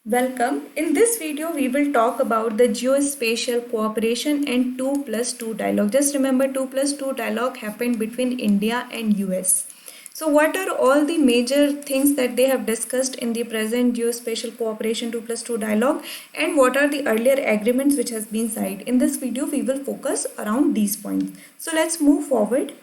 Welcome. In this video, we will talk about the geospatial cooperation and 2+2 dialogue. Just remember 2+2 dialogue happened between India and US. So what are all the major things that they have discussed in the present geospatial cooperation 2+2 dialogue, and what are the earlier agreements which has been signed? In this video, we will focus around these points. So let's move forward.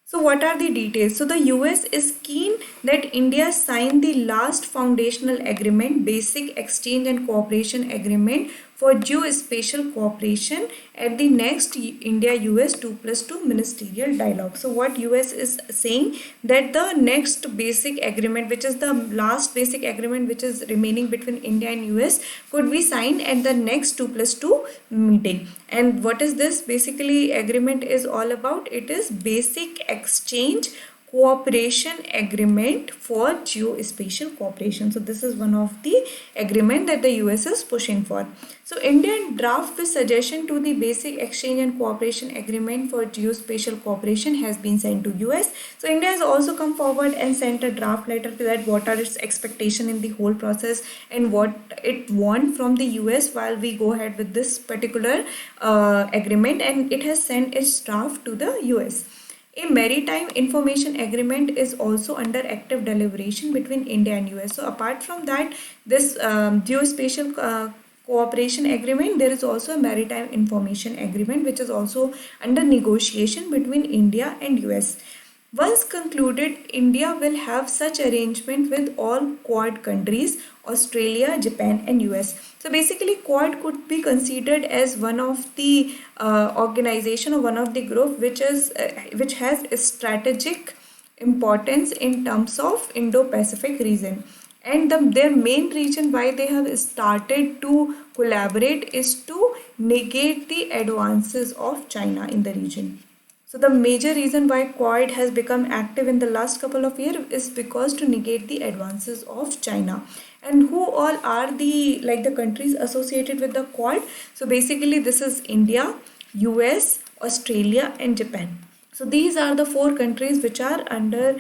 So what are the details? So the US is keen that India sign the last foundational agreement, Basic Exchange and Cooperation Agreement for Geospatial Cooperation at the next India-US 2+2 ministerial dialogue. So what US is saying that the next basic agreement, which is the last basic agreement which is remaining between India and US, could be signed at the next 2+2 meeting. And what is this basically agreement is all about? It is Basic Exchange Cooperation Agreement for Geospatial Cooperation. So this is one of the agreement that the US is pushing for. So India draft with suggestion to the Basic Exchange and Cooperation Agreement for Geospatial Cooperation has been sent to US. So India has also come forward and sent a draft letter to that what are its expectation in the whole process and what it want from the US while we go ahead with this particular agreement, and it has sent its draft to the US. A maritime information agreement is also under active deliberation between India and US. So apart from that, this geospatial cooperation agreement, there is also a maritime information agreement which is also under negotiation between India and US. Once concluded, India will have such arrangement with all Quad countries, Australia, Japan and US. So basically Quad could be considered as one of the organization or one of the group which has a strategic importance in terms of Indo-Pacific region. And their main reason why they have started to collaborate is to negate the advances of China in the region. So the major reason why Quad has become active in the last couple of years is because to negate the advances of China. And who all are the countries associated with the Quad? So basically this is India, US, Australia and Japan. So these are the four countries which are under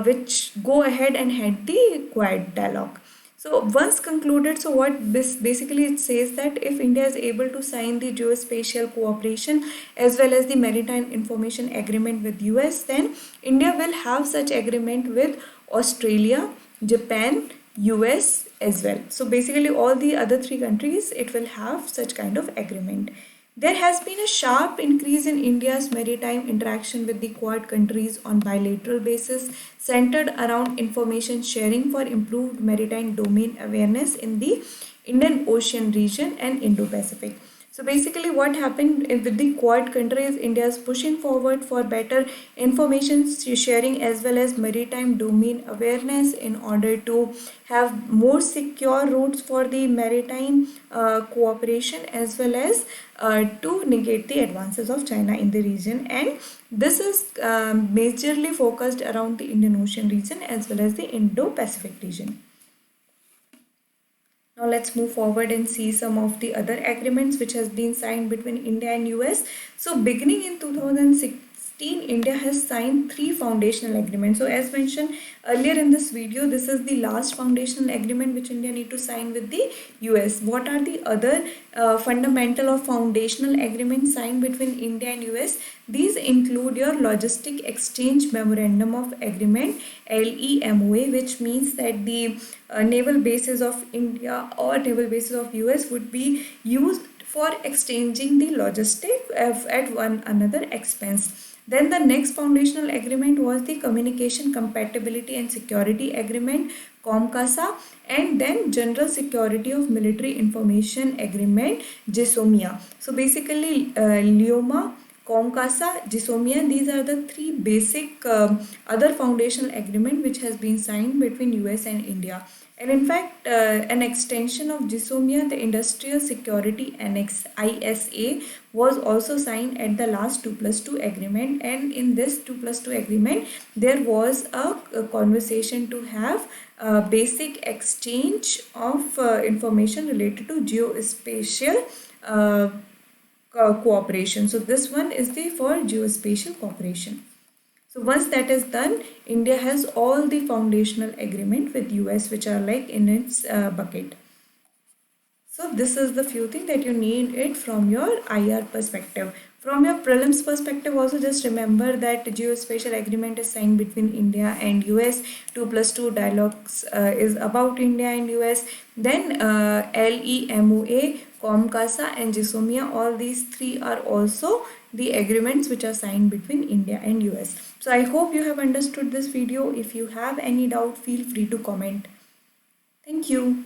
which go ahead and head the Quad dialogue. So once concluded, so what this basically it says that if India is able to sign the geospatial cooperation as well as the maritime information agreement with US, then India will have such agreement with Australia, Japan, US as well. So basically all the other three countries, it will have such kind of agreement. There has been a sharp increase in India's maritime interaction with the Quad countries on bilateral basis, centered around information sharing for improved maritime domain awareness in the Indian Ocean region and Indo-Pacific. So basically what happened with the Quad countries, India is pushing forward for better information sharing as well as maritime domain awareness in order to have more secure routes for the maritime cooperation as well as to negate the advances of China in the region. And this is majorly focused around the Indian Ocean region as well as the Indo-Pacific region. Now let's move forward and see some of the other agreements which has been signed between India and US. So beginning in 2016, India has signed 3 foundational agreements. So as mentioned earlier in this video, this is the last foundational agreement which India need to sign with the US. What are the other fundamental or foundational agreements signed between India and US? These include your Logistic Exchange Memorandum of Agreement, LEMOA, which means that the naval bases of India or naval bases of US would be used for exchanging the logistic at one another expense. Then the next foundational agreement was the Communication Compatibility and Security Agreement, COMCASA, and then General Security of Military Information Agreement, GSOMIA. So basically LEOMA, COMCASA, GSOMIA, these are the 3 basic other foundational agreement which has been signed between US and India. And in fact, an extension of GSOMIA, the Industrial Security Annex ISA, was also signed at the last 2+2 agreement. And in this 2+2 agreement, there was a conversation to have basic exchange of information related to geospatial cooperation. So this one is the for geospatial cooperation. So once that is done, India has all the foundational agreement with US which are like in its bucket. So this is the few things that you need it from your IR perspective. From your prelims perspective also, just remember that geospatial agreement is signed between India and US. 2+2 dialogues is about India and US. Then LEMOA, COMCASA and GSOMIA, all these three are also the agreements which are signed between India and US. So I hope you have understood this video. If you have any doubt, feel free to comment. Thank you.